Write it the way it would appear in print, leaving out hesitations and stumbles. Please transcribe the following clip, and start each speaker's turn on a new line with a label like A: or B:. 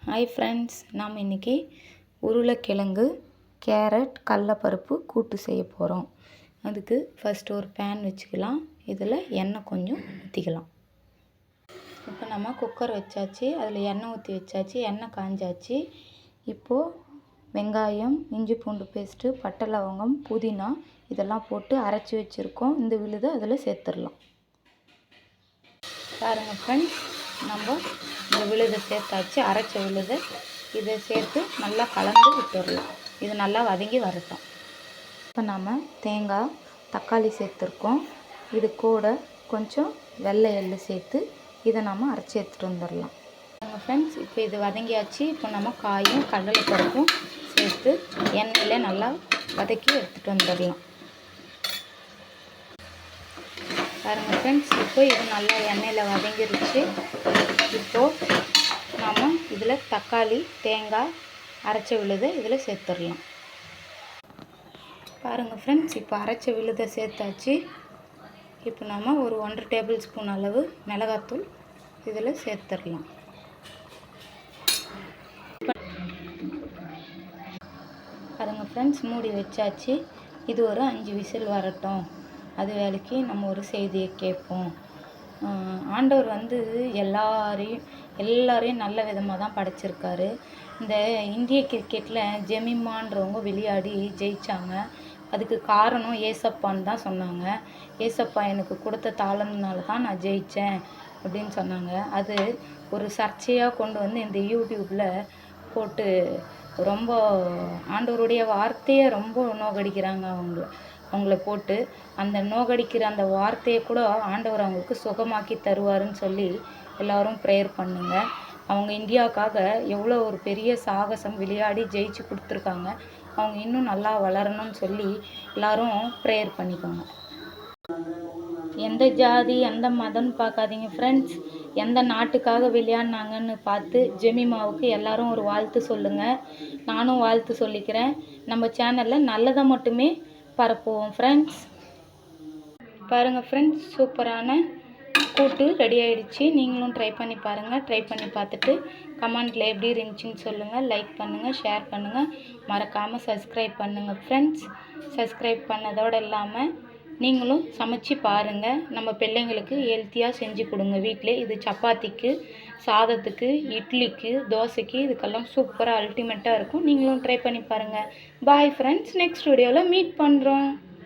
A: Hi friends, நாம் இன்றைக்கி உருளைக்கிழங்கு கேரட் கடலப்பருப்பு கூட்டு செய்ய போகிறோம். அதுக்கு ஃபஸ்ட்டு ஒரு பேன் வச்சுக்கலாம். இதில் எண்ணெய் கொஞ்சம் ஊற்றிக்கலாம். இப்போ நம்ம குக்கர் வச்சாச்சு, அதில் எண்ணெய் ஊற்றி வச்சாச்சு. எண்ணெய் காஞ்சாச்சு. இப்போது வெங்காயம், இஞ்சி பூண்டு பேஸ்ட்டு, பட்டை லவங்கம், புதினா இதெல்லாம் போட்டு அரைச்சி வச்சுருக்கோம். இந்த விழுதை அதில் சேர்த்துடலாம். பாருங்கள் ஃப்ரெண்ட்ஸ், நம்ம இந்த விழுதை சேர்த்தாச்சு. அரைச்ச விழுதை இதை சேர்த்து நல்லா கலந்து விட்டுடலாம். இது நல்லா வதங்கி வரட்டும். இப்போ நம்ம தேங்காய், தக்காளி சேர்த்துருக்கோம். இது கூட கொஞ்சம் வெள்ளை எள்ளு சேர்த்து இதை நம்ம அரைச்சி எடுத்துகிட்டு வந்துடலாம். ஃப்ரெண்ட்ஸ், இப்போ இது வதங்கியாச்சு. இப்போ நம்ம காயும் கடலைப்பருப்பும் சேர்த்து எண்ணெயில் நல்லா வதக்கி எடுத்துகிட்டு வந்துடலாம். பாருங்கள் ஃப்ரெண்ட்ஸ், இப்போ இது நல்லா எண்ணெயில் வதங்கிருச்சு. இப்போது நாம் இதில் தக்காளி, தேங்காய் அரைச்ச விழுதை இதில் சேர்த்துடலாம். பாருங்கள் ஃப்ரெண்ட்ஸ், இப்போ அரைச்ச விழுதை சேர்த்தாச்சு. இப்போ நாம் ஒரு 1 டேபிள் ஸ்பூன் அளவு மிளகாத்தூள் இதில் சேர்த்துடலாம். பாருங்கள் ஃப்ரெண்ட்ஸ், மூடி வச்சாச்சு. இது ஒரு 5 விசில் வரட்டும். அது வேலைக்கு நம்ம ஒரு செய்தியை கேட்போம். ஆண்டவர் எல்லாரையும் நல்ல விதமாக தான் படைச்சிருக்காரு. இந்த இந்திய கிரிக்கெட்டில் ஜெமிமான்றவங்க விளையாடி ஜெயித்தாங்க. அதுக்கு காரணம் ஏசப்பான்னு தான் சொன்னாங்க. ஏசப்பா எனக்கு கொடுத்த தாளம்னால தான் நான் ஜெயித்தேன் அப்படின்னு சொன்னாங்க. அது ஒரு சர்ச்சையாக கொண்டு வந்து இந்த யூடியூப்பில் போட்டு ரொம்ப ஆண்டவருடைய வார்த்தையை ரொம்ப நோகடிக்கிறாங்க. அவங்கள போட்டு அந்த நோகடிக்கிற அந்த வார்த்தையை கூட ஆண்டவர் அவங்களுக்கு சுகமாக்கி தருவாருன்னு சொல்லி எல்லோரும் ப்ரேயர் பண்ணுங்க. அவங்க இந்தியாவுக்காக எவ்வளோ ஒரு பெரிய சாகசம் விளையாடி ஜெயிச்சு கொடுத்துருக்காங்க. அவங்க இன்னும் நல்லா வளரணும்னு சொல்லி எல்லோரும் ப்ரேயர் பண்ணிக்கோங்க. எந்த ஜாதி எந்த மதம்னு பார்க்காதீங்க ஃப்ரெண்ட்ஸ். எந்த நாட்டுக்காக விளையாடினாங்கன்னு பார்த்து ஜெமிமாவுக்கு எல்லோரும் ஒரு வாழ்த்து சொல்லுங்கள். நானும் வாழ்த்து சொல்லிக்கிறேன். நம்ம சேனலில் நல்லதை மட்டுமே பரப்புவோம் ஃப்ரெண்ட்ஸ். பாருங்கள் ஃப்ரெண்ட்ஸ், சூப்பரான கூட்டு ரெடி ஆகிடுச்சு. நீங்களும் ட்ரை பண்ணி பாருங்கள். ட்ரை பண்ணி பார்த்துட்டு கமெண்ட்டில் எப்படி இருந்துச்சுன்னு சொல்லுங்கள். லைக் பண்ணுங்கள், ஷேர் பண்ணுங்கள், மறக்காமல் சப்ஸ்கிரைப் பண்ணுங்கள் ஃப்ரெண்ட்ஸ். சப்ஸ்கிரைப் பண்ணதோடு இல்லாமல் நீங்களும் சமைச்சு பாருங்கள். நம்ம பிள்ளைங்களுக்கு ஹெல்த்தியாக செஞ்சு கொடுங்க வீட்டில். இது சப்பாத்திக்கு, சாதத்துக்கு, இட்லிக்கு, தோசைக்கு இதுக்கெல்லாம் சூப்பராக அல்டிமேட்டாக இருக்கும். நீங்களும் ட்ரை பண்ணி பாருங்கள். பாய் ஃப்ரெண்ட்ஸ், நெக்ஸ்ட் வீடியோவில் மீட் பண்ணுறோம்.